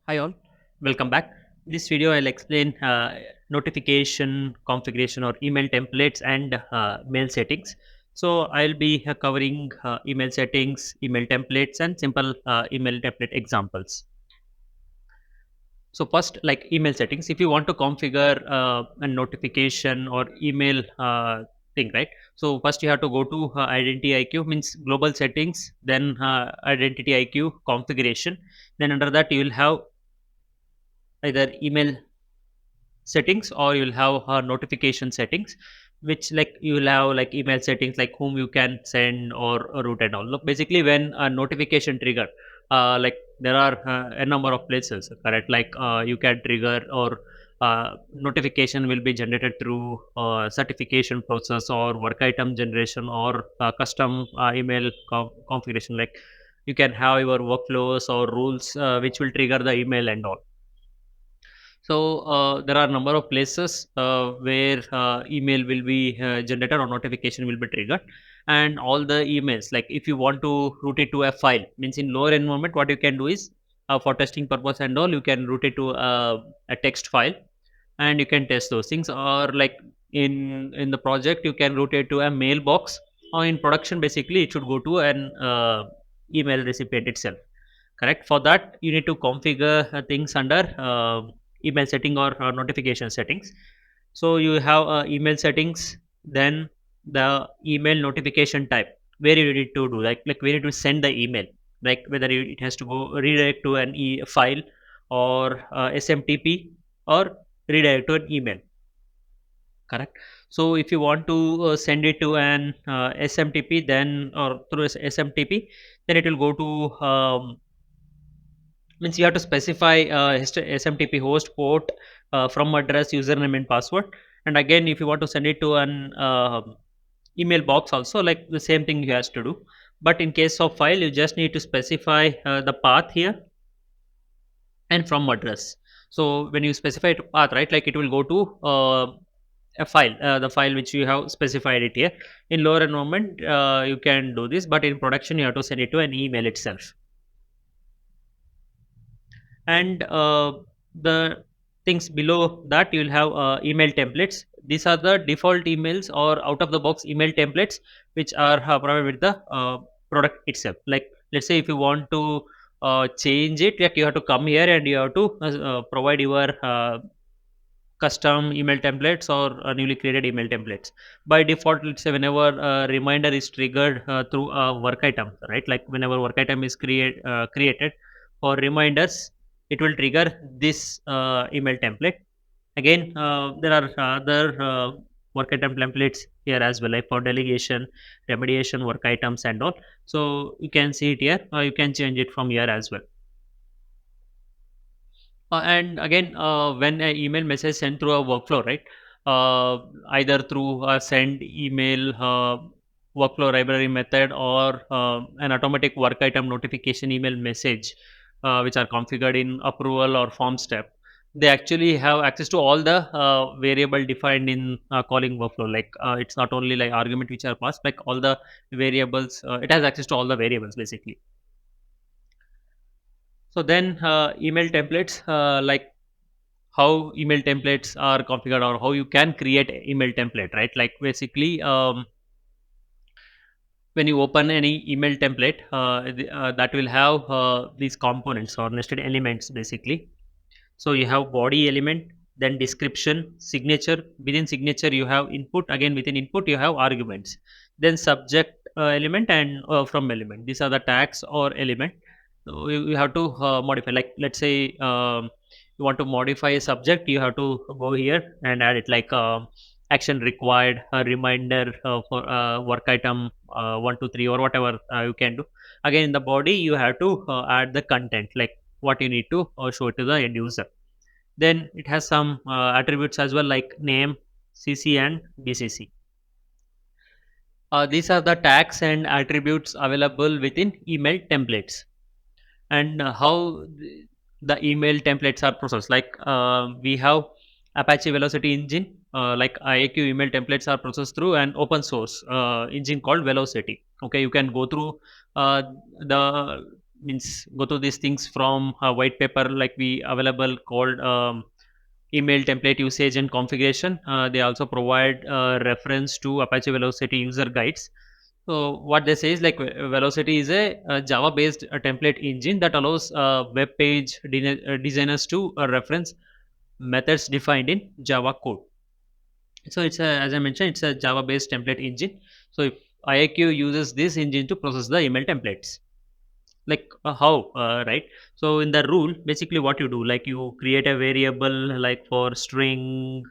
Hi all, welcome back. In this video I'll explain notification configuration or email templates and mail settings. So I'll be covering email settings, email templates and simple email template examples. So first, like email settings, if you want to configure a notification or email thing, right? So first you have to go to identityiq, means global settings, then identityiq configuration. Then under that you will have either email settings or you'll have notification settings, which like you will have like email settings like whom you can send or route and all. Look, basically when a notification trigger, like there are a number of places, correct? Like you can trigger or notification will be generated through certification process or work item generation or custom email configuration. Like you can have your workflows or rules which will trigger the email and all. So there are a number of places where email will be generated or notification will be triggered, and all the emails. Like if you want to route it to a file, means in lower environment, what you can do is for testing purpose and all, you can route it to a text file, and you can test those things. Or like in the project, you can route it to a mailbox, or in production, basically it should go to an email recipient itself. Correct. For that, you need to configure things under email setting or notification settings. So you have email settings, then the email notification type, where you need to do like where you need to send the email, like whether it has to go redirect to an file or smtp or redirect to an email. Correct. So if you want to send it to an smtp, then or through smtp, then it will go to means you have to specify smtp host port, from address, username and password. And again, if you want to send it to an email box also, like the same thing you has to do. But in case of file, you just need to specify the path here and from address. So when you specify to path, right, like it will go to a file, the file which you have specified it here. In lower environment, you can do this, but in production you have to send it to an email itself. And the things below that, you will have email templates. These are the default emails or out of the box email templates which are provided with the product itself. Like let's say if you want to change it, like you have to come here and you have to provide your custom email templates or newly created email templates. By default, let's say whenever a reminder is triggered through a work item, right? Like whenever work item is created for reminders, it will trigger this email template. Again, there are other work item templates here as well, like for delegation, remediation, work items and all. So you can see it here, you can change it from here as well. And again, when an email message sent through a workflow, right? Either through a send email workflow library method or an automatic work item notification email message, which are configured in approval or form step. They actually have access to all the variable defined in calling workflow. Like it's not only like argument which are passed, like all the variables. It has access to all the variables basically. So then email templates, like how email templates are configured or how you can create a email template, right? Like basically, when you open any email template, that will have these components or nested elements basically. So you have body element, then description, signature. Within signature you have input. Again, within input you have arguments, then subject element and from element. These are the tags or element. So you have to modify. Like let's say you want to modify a subject, you have to go here and add it, like action required, a reminder for work item 1 2 3 or whatever you can do. Again, in the body you have to add the content, like what you need to show it to the end user. Then it has some attributes as well, like name, cc and bcc. These are the tags and attributes available within email templates. And how the email templates are processed, like we have apache velocity engine, like IAQ email templates are processed through an open source engine called velocity. Okay, you can go through the means go to these things from a white paper like we available called email template usage and configuration. They also provide reference to Apache Velocity user guides. So what they say is like Velocity is a Java based template engine that allows web page designers to reference methods defined in Java code. So it's a, as I mentioned, it's a Java based template engine. So if IAQ uses this engine to process the email templates, like how right? So in the rule, basically what you do, like you create a variable like for string,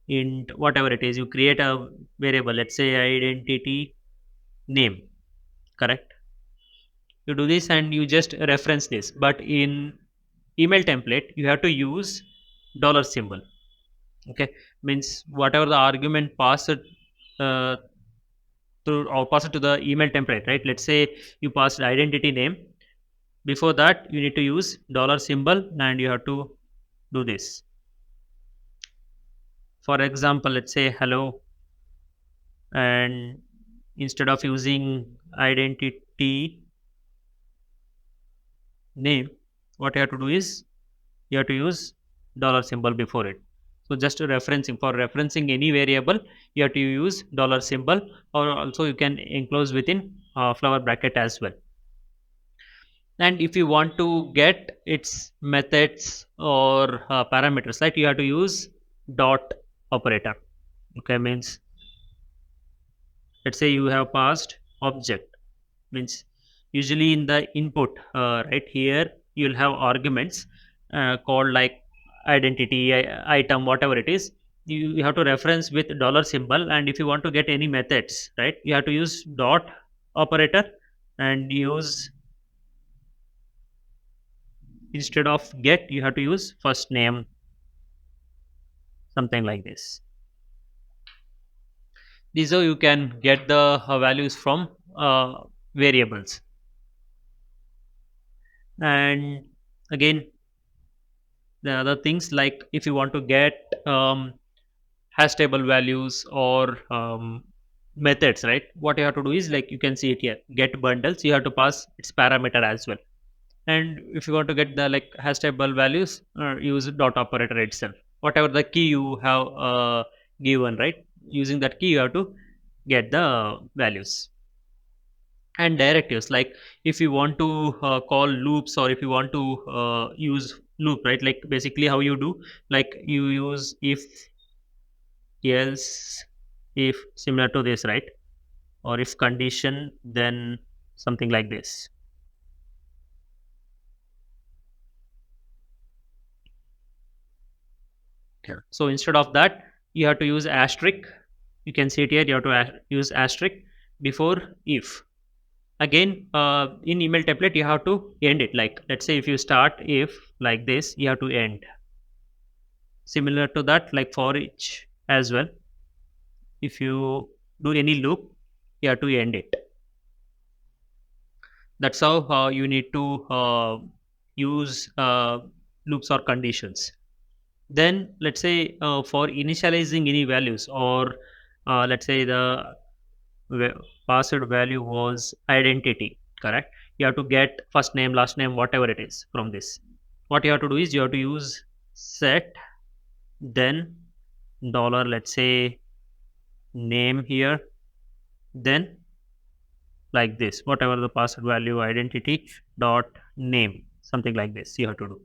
int, whatever it is, you create a variable, let's say identity name, correct? You do this and you just reference this, but in email template you have to use dollar symbol. Okay, means whatever the argument passed uh, through or pass it to the email template, right? Let's say you passed identity name. Before that, you need to use dollar symbol and you have to do this. For example, let's say hello, and instead of using identity name, what you have to do is you have to use dollar symbol before it. So just referencing, for referencing any variable, you have to use dollar symbol, or also you can enclose within flower bracket as well. And if you want to get its methods or parameters, right, you have to use dot operator. Okay, means let's say you have passed object, means usually in the input, right here you'll have arguments called like identity, item, whatever it is. You have to reference with dollar symbol, and if you want to get any methods, right, you have to use dot operator and use, instead of get, you have to use first name, something like this. These are you can get the values from variables. And again, the other things, like if you want to get hash table values or methods, right, what you have to do is, like you can see it here, get bundles, you have to pass its parameter as well. And if you want to get the like hash table values, use dot operator itself, whatever the key you have given, right, using that key you have to get the values. And directives, like if you want to call loops, or if you want to use loop, right, like basically how you do, like you use if, else, if, similar to this, right, or if condition, then something like this. Here, so instead of that, you have to use asterisk. You can see it here, you have to use asterisk before if. Again, in email template you have to end it, like let's say if you start if like this, you have to end. Similar to that, like for each as well, if you do any loop, you have to end it. That's how you need to use loops or conditions. Then let's say for initializing any values, or let's say the passed value was identity, correct? You have to get first name, last name, whatever it is from this. What you have to do is you have to use set, then dollar, let's say name here, then like this, whatever the password value, identity dot name, something like this you have to do.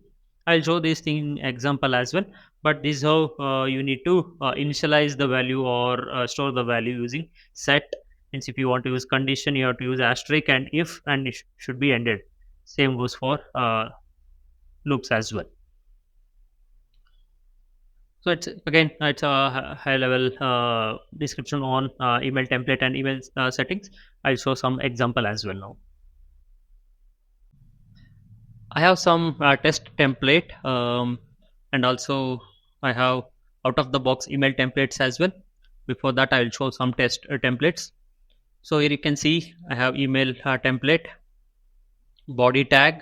I'll show this thing in example as well, but this is how you need to initialize the value or store the value using set. Means if you want to use condition, you have to use asterisk and if, and it should be ended. Same goes for loops as well. So it's again, it's a high level description on email template and email settings. I'll show some example as well now. I have some test template, and also I have out of the box email templates as well. Before that, I will show some test templates. So here you can see I have email template, body tag,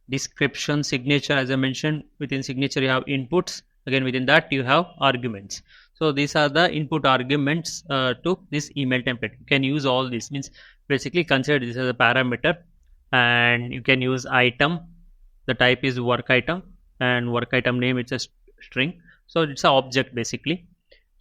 description, signature. As I mentioned, within signature you have inputs. Again, within that you have arguments. So these are the input arguments to this email template. You can use all this. Means basically consider this as a parameter, and you can use item. The type is work item, and work item name it's a string, so it's an object basically.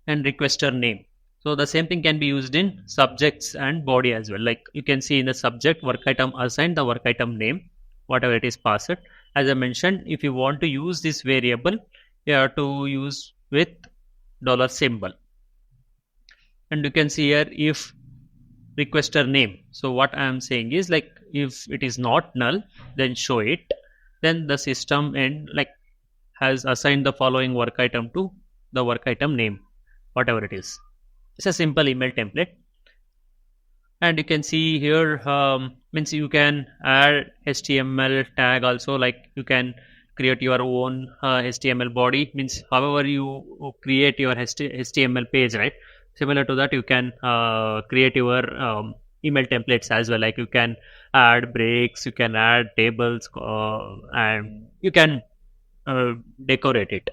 And requester name, so the same thing can be used in subjects and body as well. Like you can see in the subject, work item assigned the work item name, whatever it is passed. As I mentioned, if you want to use this variable, you have to use with dollar symbol. And you can see here if requester name, so what I am saying is, like, if it is not null, then show it, then the system and like has assigned the following work item to the work item name, whatever it is. It's a simple email template. And you can see here, means you can add HTML tag also, like you can create your own HTML body, means however you create your HTML page, right? Similar to that, you can create your email templates as well. Like you can add breaks, you can add tables, and you can decorate it.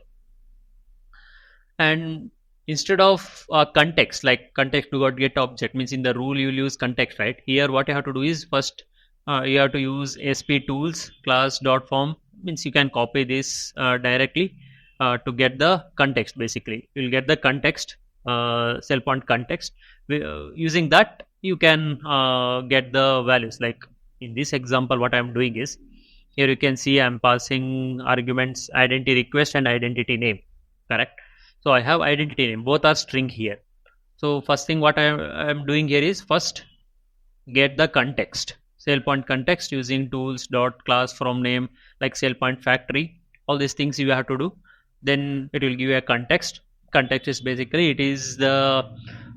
And instead of context, like context do get object, means in the rule you will use context, right? Here what you have to do is first you have to use sp tools class dot form, means you can copy this directly to get the context. Basically you'll get the context, SailPoint context. Using that you can get the values. Like in this example what I'm doing is, here you can see I'm passing arguments identity request and identity name, correct? So I have identity name, both are string here. So first thing what I am doing here is first get the context, SailPoint context, using tools dot class from name, like SailPoint factory. All these things you have to do. Then it will give you a context. Context is basically, it is the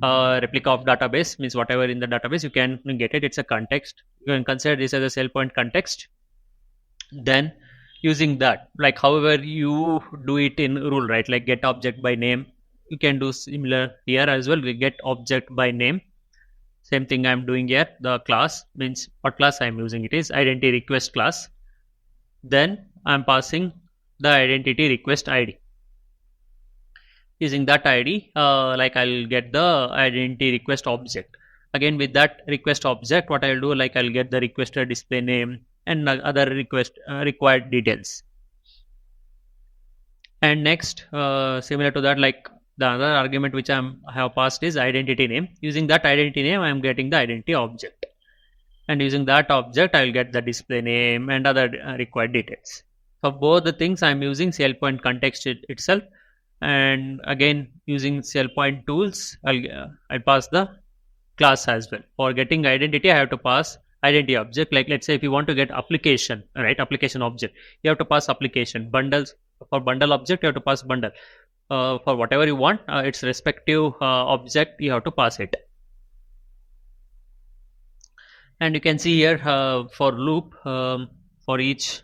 replica of database, means whatever in the database you can get it. It's a context. You can consider this as a SailPoint context. Then using that, like however you do it in rule, right? Like get object by name, you can do similar here as well. We get object by name, same thing I'm doing here. The class, means what class I'm using, it is identity request class. Then I'm passing the identity request ID. Using that ID, like I'll get the identity request object. Again with that request object, what I'll do, like I'll get the requester display name and other request required details. And next, similar to that, like the other argument which I have passed is identity name. Using that identity name I am getting the identity object, and using that object I will get the display name and other required details. For both the things I am using SailPoint context itself, and again using SailPoint tools I'll pass the class as well. For getting identity I have to pass identity object. Like let's say if you want to get application, right, application object, you have to pass application. Bundles, for bundle object you have to pass bundle. For whatever you want, its respective object you have to pass it. And you can see here for loop, for each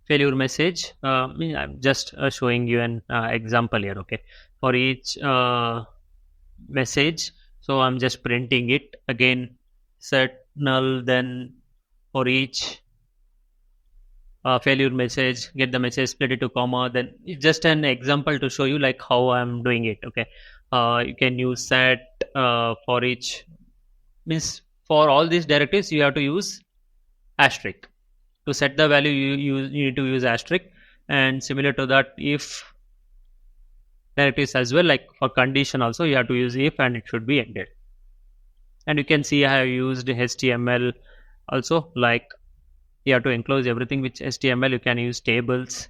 failure message, I'm just showing you an example here. Okay, for each message, so I'm just printing it. Again set null, then for each failure message, get the message, split it to comma. Then it's just an example to show you like how I'm doing it. Okay, you can use set for each, means for all these directives you have to use asterisk. To set the value you need to use asterisk. And similar to that, if directives as well, like for condition also you have to use if, and it should be ended. And you can see I have used HTML also, like you have to enclose everything with HTML. You can use tables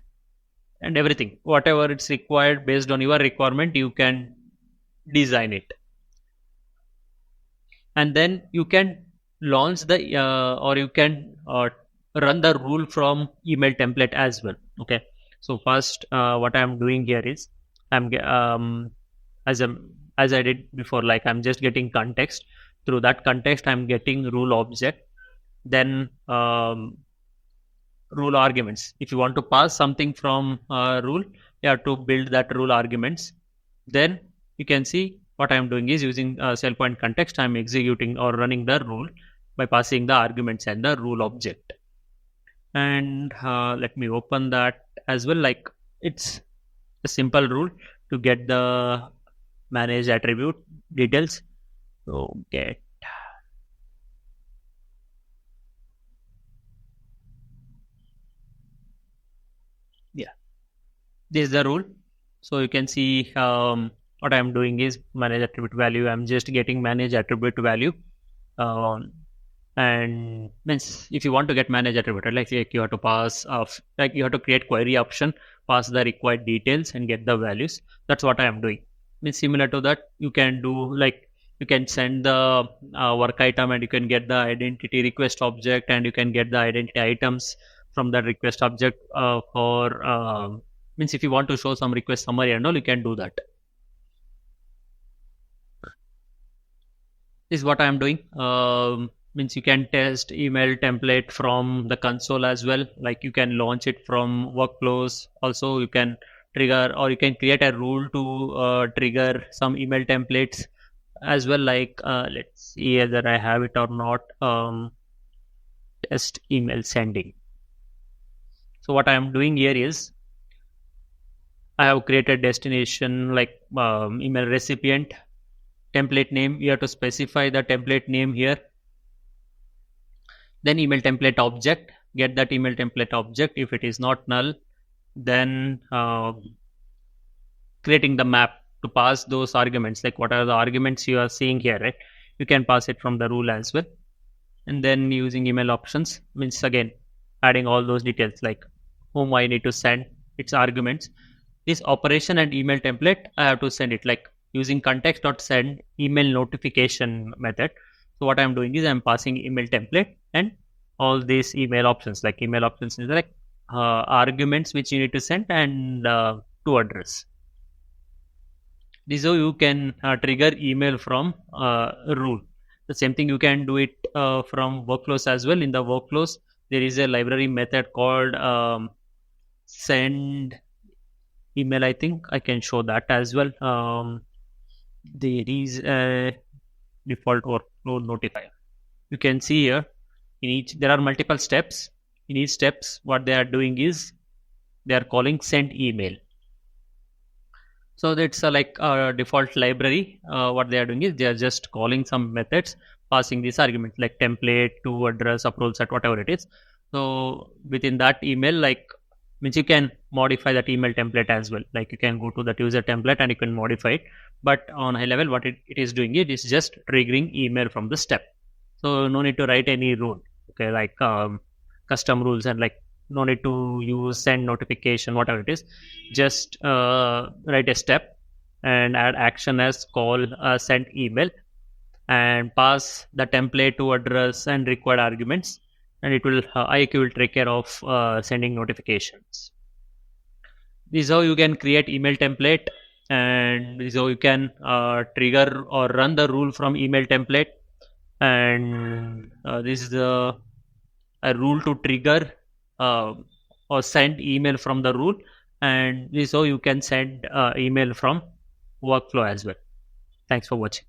and everything, whatever it's required based on your requirement you can design it. And then you can launch the or you can run the rule from email template as well. Okay, so first what I'm doing here is I'm as I did before, like I'm just getting context. Through that context I'm getting rule object, then rule arguments. If you want to pass something from rule, you have to build that rule arguments. Then you can see what I'm doing is using SailPoint context, I'm executing or running the rule by passing the arguments and the rule object. And let me open that as well. Like it's a simple rule to get the manage attribute details. So get This is the rule. So you can see what I'm doing is manage attribute value. I'm just getting manage attribute value. And means if you want to get manage attribute, right, like you have to pass like you have to create query option, pass the required details and get the values. That's what I am doing. Means similar to that, you can do like you can send the work item and you can get the identity request object, and you can get the identity items from that request object for means if you want to show some request summary and all, you can do that. This is what I am doing. Means you can test email template from the console as well, like you can launch it from workflows. Also you can trigger, or you can create a rule to trigger some email templates as well, like let's see whether I have it or not. Test email sending. So what I am doing here is I have created destination like email recipient, template name. You have to specify the template name here. Then email template object, get that email template object. If it is not null, then creating the map to pass those arguments, like what are the arguments you are seeing here, right? You can pass it from the rule as well. And then using email options means again adding all those details, like whom I need to send its arguments. This operation and email template, I have to send it like using context.send email notification method. So what I'm doing is I'm passing email template and all these email options, like email options is like arguments which you need to send and to address. This is how you can trigger email from rule. The same thing you can do it from workflows as well. In the workflows, there is a library method called send email. I think I can show that as well. There is a default workflow notifier. You can see here in each there are multiple steps. In each steps, what they are doing is they are calling send email. So that's like a default library. What they are doing is they are just calling some methods, passing these arguments like template to address, approval set, whatever it is. So within that email, like means you can modify that email template as well. Like you can go to that user template and you can modify it. But on high level, what it is doing, it is just triggering email from the step. So no need to write any rule. Okay, like custom rules and like no need to use send notification, whatever it is. Just write a step and add action as call send email and pass the template to address and required arguments, and it will IAQ will take care of sending notifications. This is how you can create email template, and this is how you can trigger or run the rule from email template. And this is a rule to trigger or send email from the rule, and this is how you can send email from workflow as well. Thanks for watching.